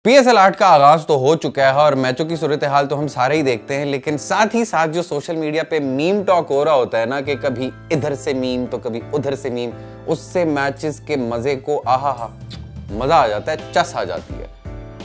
PSL 8 का आगाज तो हो चुका है और मैचों की सूरत हाल तो हम सारे ही देखते हैं, लेकिन साथ ही साथ जो सोशल मीडिया पे मीम टॉक हो रहा होता है ना कि कभी इधर से मीम तो कभी उधर से मीम, उससे मैचेस के मजे को आहा मजा आ जाता है, चस आ जाती है।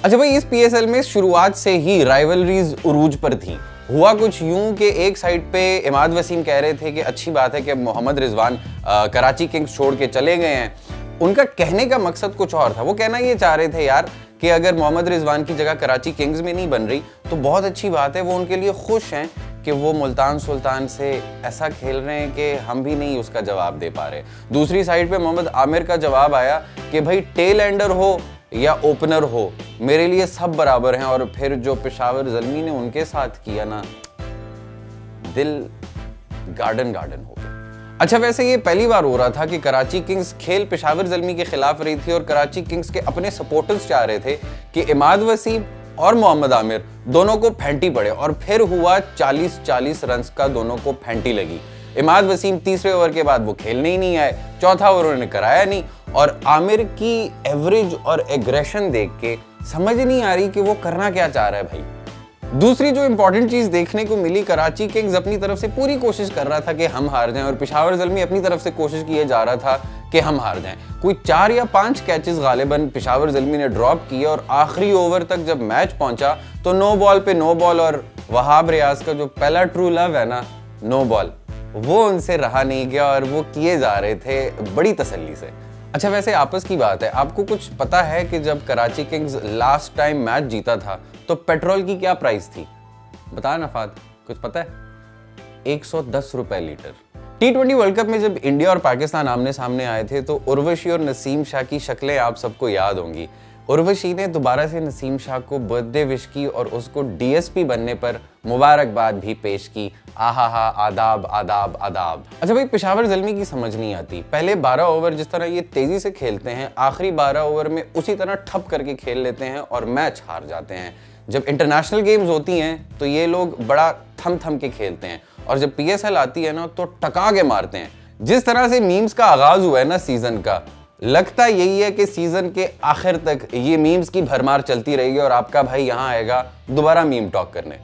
अच्छा भाई, इस PSL में शुरुआत से ही राइवलरीज उरूज पर थी। हुआ कुछ यूं कि एक साइड पे इमाद वसीम कह रहे थे कि अच्छी बात है कि मोहम्मद रिजवान कराची किंग्स छोड़ के चले गए हैं। उनका कहने का मकसद कुछ और था। वो कहना ये चाह रहे थे यार कि अगर मोहम्मद रिजवान की जगह कराची किंग्स में नहीं बन रही तो बहुत अच्छी बात है, वो उनके लिए खुश हैं कि वो मुल्तान सुल्तान से ऐसा खेल रहे हैं कि हम भी नहीं उसका जवाब दे पा रहे। दूसरी साइड पे मोहम्मद आमिर का जवाब आया कि भाई टेल एंडर हो या ओपनर हो, मेरे लिए सब बराबर हैं। और फिर जो पेशावर ज़ल्मी ने उनके साथ किया ना, दिल गार्डन गार्डन हो गया। अच्छा, वैसे ये पहली बार हो रहा था कि कराची किंग्स खेल पेशावर ज़ल्मी के खिलाफ रही थी और कराची किंग्स के अपने सपोर्टर्स चाह रहे थे कि इमाद वसीम और मोहम्मद आमिर दोनों को फेंटी पड़े। और फिर हुआ 40-40 रन का दोनों को फेंटी लगी। इमाद वसीम तीसरे ओवर के बाद वो खेलने ही नहीं आए, चौथा ओवर उन्होंने कराया नहीं। और आमिर की एवरेज और एग्रेशन देख के समझ नहीं आ रही कि वो करना क्या चाह रहा है भाई। दूसरी जो इंपॉर्टेंट चीज देखने को मिली, कराची किंग्स अपनी तरफ से पूरी कोशिश कर रहा था कि हम हार जाएं और पेशावर ज़ल्मी अपनी तरफ से कोशिश किए जा रहा था कि हम हार जाएं। कोई 4 या 5 कैचेस गालिबन पेशावर ज़ल्मी ने ड्रॉप किए और आखिरी ओवर तक जब मैच पहुंचा तो नो बॉल पे नो बॉल और वहाब रियाज का जो पहला ट्रू लव है ना, नो बॉल, वो उनसे रहा नहीं गया और वो किए जा रहे थे बड़ी तसल्ली से। अच्छा, वैसे आपस की बात है, आपको कुछ पता है कि जब Karachi Kings last time match जीता था तो पेट्रोल की क्या प्राइस थी? बता नफाद, कुछ पता है? 110 रुपए लीटर। T20 वर्ल्ड कप में जब इंडिया और पाकिस्तान आमने सामने आए थे तो उर्वशी और नसीम शाह की शक्लें आप सबको याद होंगी। उर्वशी ने दोबारा से नसीम शाह को बर्थडे विश की और उसको DSP बनने पर मुबारकबाद भी पेश की। आहा आदाब आदाब आदाब। अच्छा भाई, पेशावर ज़ल्मी की समझ नहीं आती। पहले 12 ओवर जिस तरह ये तेजी से खेलते हैं, आखिरी 12 ओवर में उसी तरह ठप करके खेल लेते हैं और मैच हार जाते हैं। जब इंटरनेशनल गेम्स होती हैं तो ये लोग बड़ा थम थम के खेलते हैं और जब PSL आती है ना तो टका के मारते हैं। जिस तरह से मीम्स का आगाज हुआ है ना सीजन का, लगता यही है कि सीजन के आखिर तक ये मीम्स की भरमार चलती रहेगी और आपका भाई यहाँ आएगा दोबारा मीम टॉक करने।